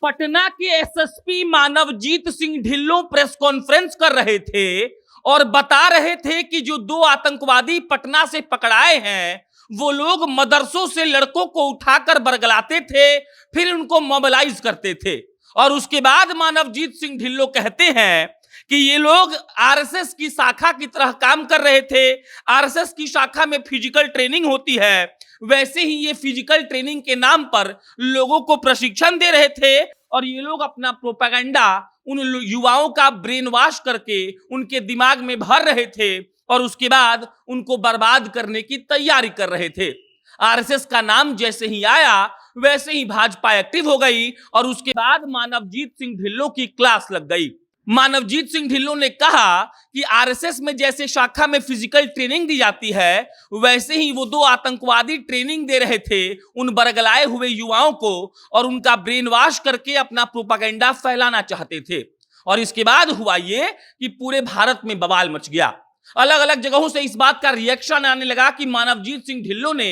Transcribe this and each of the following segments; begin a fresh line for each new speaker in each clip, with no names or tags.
पटना के SSP Manavjeet Singh Dhillon press conference कर रहे थे और बता रहे थे कि जो दो आतंकवादी पटना से पकड़ाए हैं वो लोग मदरसों से लड़कों को उठाकर बरगलाते थे, फिर उनको मोबिलाइज करते थे। और उसके बाद मानवजीत सिंह ढिल्लों कहते हैं कि ये लोग आरएसएस की शाखा की तरह काम कर रहे थे। आरएसएस की शाखा में फिजिकल ट्रेनिंग होती है, वैसे ही ये फिजिकल ट्रेनिंग के नाम पर लोगों को प्रशिक्षण दे रहे थे और ये लोग अपना प्रोपेगेंडा उन युवाओं का ब्रेन वॉश करके उनके दिमाग में भर रहे थे और उसके बाद उनको बर्बाद करने की तैयारी कर रहे थे। आरएसएस का नाम जैसे ही आया वैसे ही भाजपा एक्टिव हो गई और उसके बाद मानवजीत सिंह ढिल्लों की क्लास लग गई। मानवजीत सिंह ढिल्लों ने कहा कि आरएसएस में जैसे शाखा में फिजिकल ट्रेनिंग दी जाती है वैसे ही वो दो आतंकवादी ट्रेनिंग दे रहे थे उन बरगलाए हुए युवाओं को और उनका ब्रेन वॉश करके अपना प्रोपेगेंडा फैलाना चाहते थे। और इसके बाद हुआ ये कि पूरे भारत में बवाल मच गया। अलग अलग जगहों से इस बात का रिएक्शन आने लगा कि मानवजीत सिंह ढिल्लों ने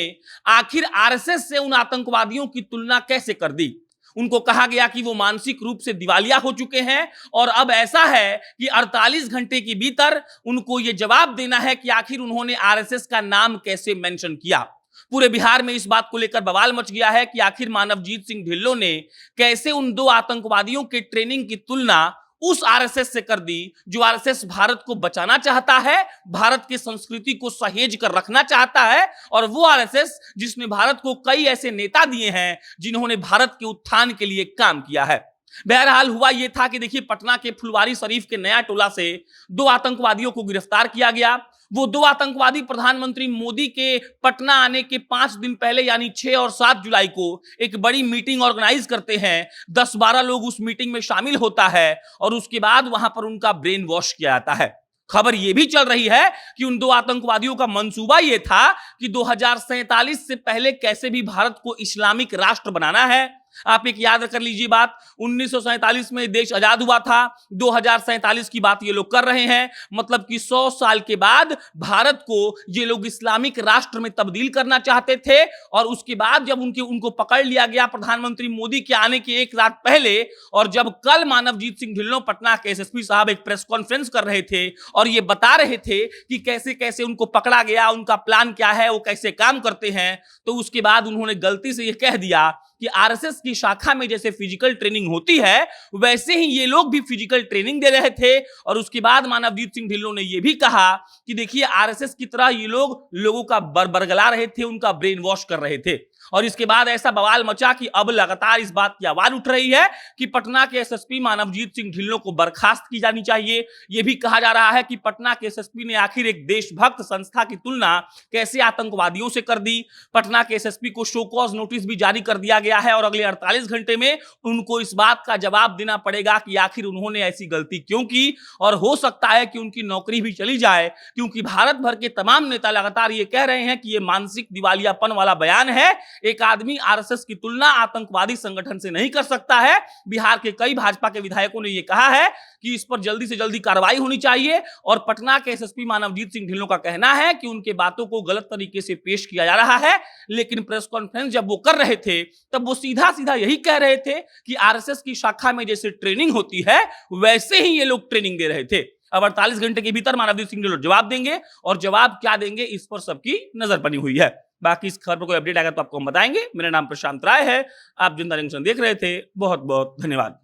आखिर आरएसएस से उन आतंकवादियों की तुलना कैसे कर दी। उनको कहा गया कि वो मानसिक रूप से दिवालिया हो चुके हैं और अब ऐसा है कि 48 घंटे के भीतर उनको ये जवाब देना है कि आखिर उन्होंने आरएसएस का नाम कैसे मेंशन किया। पूरे बिहार में इस बात को लेकर बवाल मच गया है कि आखिर मानवजीत सिंह ढिल्लों ने कैसे उन दो आतंकवादियों के ट्रेनिंग की तुलना उस आरएसएस से कर दी जो आरएसएस भारत को बचाना चाहता है, भारत की संस्कृति को सहेज कर रखना चाहता है, और वो आरएसएस जिसने भारत को कई ऐसे नेता दिए हैं जिन्होंने भारत के उत्थान के लिए काम किया है। बहरहाल हुआ यह था कि देखिए पटना के फुलवारी शरीफ के नया टोला से दो आतंकवादियों को गिरफ्तार किया गया। वो दो आतंकवादी प्रधानमंत्री मोदी के पटना आने के 5 दिन पहले यानी 6 और 7 जुलाई को एक बड़ी मीटिंग ऑर्गेनाइज करते हैं। 10-12 लोग उस मीटिंग में शामिल होता है और उसके बाद वहां पर उनका ब्रेन वॉश किया जाता है। खबर यह भी चल रही है कि उन दो आतंकवादियों का मंसूबा यह था कि 2047 से पहले कैसे भी भारत को इस्लामिक राष्ट्र बनाना है। आप एक याद कर लीजिए बात, 1947 में देश आजाद हुआ था, 2047 की बात ये लोग कर रहे हैं, मतलब कि 100 साल के बाद भारत को ये लोग इस्लामिक राष्ट्र में तब्दील करना चाहते थे। और उसके बाद जब उनको पकड़ लिया गया प्रधानमंत्री मोदी के आने के एक रात पहले, और जब कल मानवजीत सिंह ढिल्लों पटना के एसएसपी साहब एक प्रेस कॉन्फ्रेंस कर रहे थे और ये बता रहे थे कि कैसे कैसे उनको पकड़ा गया, उनका प्लान क्या है, वो कैसे काम करते हैं, तो उसके बाद उन्होंने गलती से ये कह दिया कि आरएसएस की शाखा में जैसे फिजिकल ट्रेनिंग होती है वैसे ही ये लोग भी फिजिकल ट्रेनिंग दे रहे थे। और उसके बाद मानवजीत सिंह ढिल्लों ने यह भी कहा कि देखिए आरएसएस की तरह ये लोग लोगों का बरगला रहे थे, उनका ब्रेन वॉश कर रहे थे। और इसके बाद ऐसा बवाल मचा कि अब लगातार इस बात की आवाज उठ रही है कि पटना के एसएसपी मानवजीत सिंह ढिल्लों को बर्खास्त की जानी चाहिए। यह भी कहा जा रहा है कि पटना के एसएसपी ने आखिर एक देशभक्त संस्था की तुलना कैसे आतंकवादियों से कर दी। पटना के एसएसपी को शो कॉज नोटिस भी जारी कर दिया गया है और अगले 48 घंटे में उनको इस बात का जवाब देना पड़ेगा कि आखिर उन्होंने ऐसी गलती क्यों की। और हो सकता है कि उनकी नौकरी भी चली जाए, क्योंकि भारत भर के तमाम नेता लगातार ये कह रहे हैं कि ये मानसिक दिवालियापन वाला बयान है। एक आदमी आरएसएस की तुलना आतंकवादी संगठन से नहीं कर सकता है। बिहार के कई भाजपा के विधायकों ने यह कहा है कि इस पर जल्दी से जल्दी कार्रवाई होनी चाहिए। और पटना के एसएसपी मानवजीत सिंह ढिल्लों का कहना है कि उनके बातों को गलत तरीके से पेश किया जा रहा है, लेकिन प्रेस कॉन्फ्रेंस जब वो कर रहे थे तब वो सीधा सीधा यही कह रहे थे कि आरएसएस की शाखा में जैसे ट्रेनिंग होती है वैसे ही ये लोग ट्रेनिंग दे रहे थे। अब 48 घंटे के भीतर मानवजीत सिंह ढिल्लों जवाब देंगे और जवाब क्या देंगे इस पर सबकी नजर बनी हुई है। बाकी इस खबर पर कोई अपडेट आएगा तो आपको हम बताएंगे। मेरा नाम प्रशांत राय है, आप जनता जंक्शन देख रहे थे। बहुत बहुत धन्यवाद।